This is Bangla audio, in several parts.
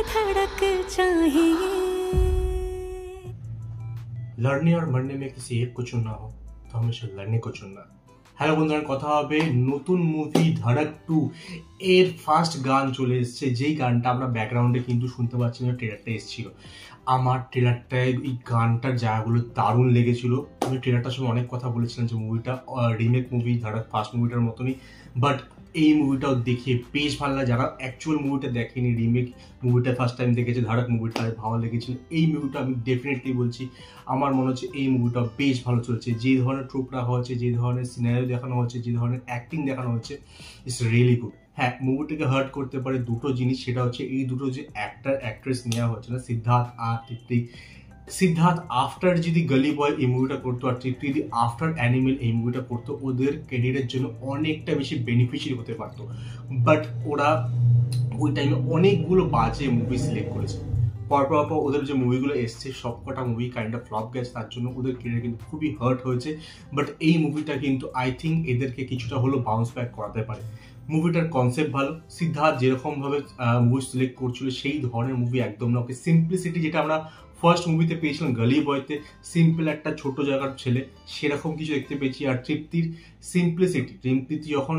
धड़क चाहिए। लड़ने और मरने में किसी एक को चुनना हो तो हमेशा लड़ने को चुनना। হ্যালো বন্ধুরা, কথা হবে নতুন মুভি ধড়ক 2 এর ফার্স্ট গান চলে এসেছে, যেই গানটা আমরা ব্যাকগ্রাউন্ডে কিন্তু শুনতে পাচ্ছি না, ট্রেলারটা এসেছিল। আমার ট্রেলারটায় এই গানটার জায়গাগুলো দারুণ লেগেছিল। আমি ট্রেলারটার সময় অনেক কথা বলেছিলাম যে মুভিটা রিমেক মুভি ধড়ক ফার্স্ট মুভিটার মতনই, বাট এই মুভিটাও দেখে বেশ ভালো লাগে। যারা অ্যাকচুয়াল মুভিটা দেখেনি, রিমেক মুভিটা ফার্স্ট টাইম দেখেছে, ধড়ক মুভিটা ভালো লেগেছিল। এই মুভিটা আমি ডেফিনেটলি বলছি, আমার মনে হচ্ছে এই মুভিটা বেশ ভালো চলছে। যে ধরনের ট্রুপ রাখা হচ্ছে, যে ধরনের সিনারিও দেখানো হচ্ছে, যে ধরনের অ্যাক্টিং দেখানো হচ্ছে, ইটস রিয়েলি গুড। হ্যাঁ, মুভিটাকে হার্ট করতে পারে দুটো জিনিস, সেটা হচ্ছে এই দুটো যে অ্যাক্টার অ্যাক্ট্রেস নেওয়া হচ্ছে না, সিদ্ধার্থ আর তৃপ্তি। সিদ্ধার্থ আফটার যদি গলি বয় এই মুভিটা করতো আর তৃপ্তি যদি আফটার অ্যানিমেল এই মুভিটা করতো, ওদের ক্যারিয়ারের জন্য অনেকটা বেশি বেনিফিশিয়ারি হতে পারতো। বাট ওরা ওই টাইমে অনেকগুলো বাজে মুভি সিলেক্ট করেছে। পরপর ওদের যে মুভিগুলো এসছে সবকটা মুভি কাইন্ড অফ ফ্লপ গেছে, তার জন্য ওদের ক্যারিয়ার কিন্তু খুবই হার্ট হয়েছে। বাট এই মুভিটা কিন্তু আই থিঙ্ক এদেরকে কিছুটা হলেও বাউন্স ব্যাক করাতে পারে। মুভিটার কনসেপ্ট ভালো, সিদ্ধার্থ যেরকমভাবে মুভি সিলেক্ট করছিল সেই ধরনের মুভি একদম না। ওকে সিম্পলিসিটি যেটা আমরা ফার্স্ট মুভিতে পেয়েছিলাম গলি বয়তে, সিম্পল একটা ছোট জায়গার ছেলে, সেরকম কিছু দেখতে পেয়েছি। আর তৃপ্তির সিম্পলিসিটি, তৃপ্তি যখন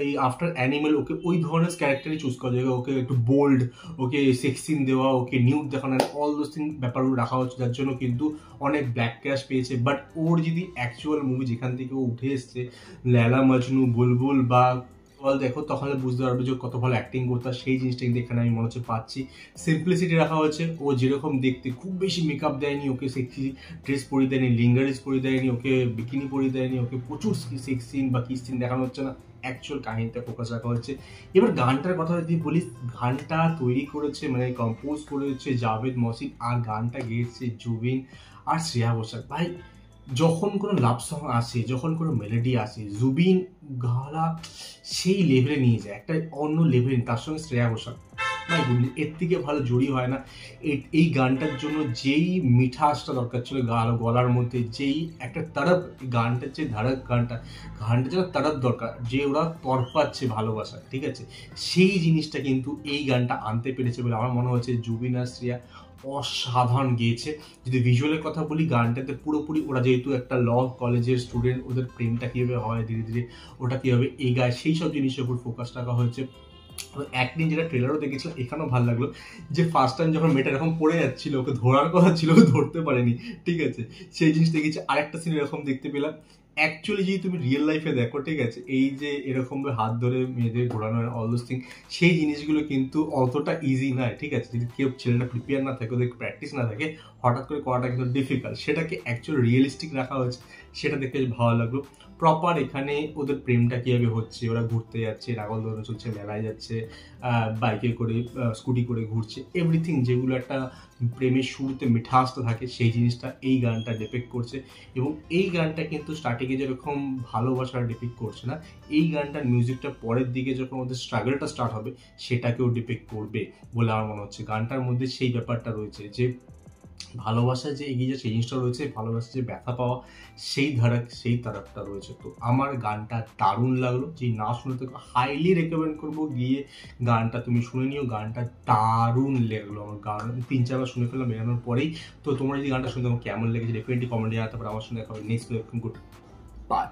এই আফটার অ্যানিমেল ওকে ওই ধরনের ক্যারেক্টারই চুজ করা যায়, ওকে একটু বোল্ড, ওকে সেক্স সিন দেওয়া, ওকে নিউড দেখানো, অল দোজ থিং ব্যাপারগুলো রাখা হচ্ছে, যার জন্য কিন্তু অনেক ব্ল্যাক ক্যাশ পেয়েছে। বাট ওর যদি অ্যাকচুয়াল মুভি যেখান থেকে ও উঠে এসছে, লেলা মজনু, বুলবুল বা দেখো, তখন বুঝতে পারবে যে কত ভালো অ্যাক্টিং করতে, সেই জিনিসটা কিন্তু এখানে আমি মনে হচ্ছে পাচ্ছি। সিম্পলিসিটি রাখা হয়েছে, ও যেরকম দেখতে, খুব বেশি মেকআপ দেয়নি, ওকে সেক্সি ড্রেস পরিয়ে দেয়নি, লিঙ্গারিজ পরিয়ে দেয়নি, ওকে বিকিনি পরিয়ে দেয়নি, ওকে প্রচুর সেক্স সিন বা কিস সিন দেখানো হচ্ছে না, অ্যাকচুয়াল কাহিনীতে ফোকাস রাখা হচ্ছে। এবার গানটার কথা যদি বলি, গানটা তৈরি করেছে মানে কম্পোজ করেছে জাভেদ মহসিন, আর গানটা গেয়েছে জুবিন আর শ্রেয়া ঘোষাল। ভাই, যখন কোনো লাভ সং আসে, যখন কোনো মেলোডি আসে, জুবিন গালা সেই লেভেলে নিয়ে যায়, একটা অন্য লেভেলে। তার সঙ্গে শ্রেয়া ঘোষাল, ভাই বুঝলি, এর থেকে ভালো জড়ি হয় না। এই গানটার জন্য যেই মিঠাসটা দরকার ছিল গলার মধ্যে, যেই একটা তরফ, গানটার যে ধড়ক গানটা যেন তরফ দরকার, যে ওরা তরপাচ্ছে ভালোবাসা, ঠিক আছে, সেই জিনিসটা কিন্তু এই গানটা আনতে পেরেছে বলে আমার মনে হচ্ছে। জুবিন আর শ্রেয়া অসাধারণ গেয়েছে। যদি ভিজুয়ালের কথা বলি, গানটাতে পুরোপুরি ওরা যেহেতু একটা ল কলেজের স্টুডেন্ট, ওদের প্রেমটা কীভাবে হয় ধীরে ধীরে, ওটা কীভাবে এগায়, সেই সব জিনিসের উপর ফোকাস রাখা হয়েছে। অ্যাক্টিং যেটা ট্রেলারও দেখেছিলাম, এখানেও ভালো লাগলো যে ফার্স্ট টাইম যখন মেয়েটা এরকম পড়ে যাচ্ছিল, ওকে ধরার কথা ছিল, ওকে ধরতে পারেনি, ঠিক আছে, সেই জিনিস দেখেছি। আরেকটা সিন এরকম দেখতে পেলাম, অ্যাকচুয়ালি যদি তুমি রিয়েল লাইফে দেখো, ঠিক আছে, এই যে এরকমভাবে হাত ধরে মেয়েদের ঘোরানো, অল দোজ থিং, সেই জিনিসগুলো কিন্তু অতটা ইজি নয়, ঠিক আছে। যদি কেউ ছেলেটা প্রিপেয়ার না থাকে, ওদের প্র্যাকটিস না থাকে, হঠাৎ করে করাটা কিন্তু ডিফিকাল্ট। সেটাকে অ্যাকচুয়ালি রিয়েলিস্টিক রাখা হয়েছে, সেটা দেখে ভালো লাগলো। প্রপার এখানে ওদের প্রেমটা কীভাবে হচ্ছে, ওরা ঘুরতে যাচ্ছে, রাগল দোলন চলছে, মেলায় যাচ্ছে, বাইকে করে, স্কুটি করে ঘুরছে, এভরিথিং যেগুলো একটা প্রেমের শুরুতে মিঠাসটা থাকে, সেই জিনিসটা এই গানটা ডিপিক্ট করছে। এবং এই গানটা কিন্তু স্টার্টিংয়ে যেরকম ভালোবাসা ডিপিক্ট করছে না, এই গানটার মিউজিকটা পরের দিকে যখন ওদের স্ট্রাগলটা স্টার্ট হবে, সেটাকেও ডিপিক্ট করবে বলে আমার মনে হচ্ছে। গানটার মধ্যে সেই ব্যাপারটা রয়েছে যে ভালোবাসা যে এগিয়ে যাচ্ছে, এই জিনিসটা রয়েছে, ভালোবাসা যে ব্যথা পাওয়া, সেই তারাকটা রয়েছে। তো আমার গানটা দারুণ লাগলো। যে না শুনে তো হাইলি রেকমেন্ড করবো, গিয়ে গানটা তুমি শুনে নিও, গানটা দারুণ লাগলো আমার। গান 3-4 বার শুনে ফেললাম বেরানোর পরেই। তো তোমরা যদি গানটা শুনতে কেমন লেগেছে ডেফিনেটলি কমেন্টে জানাতে পারো। আমার সঙ্গে দেখা হবে নেক্সট গুড বাই।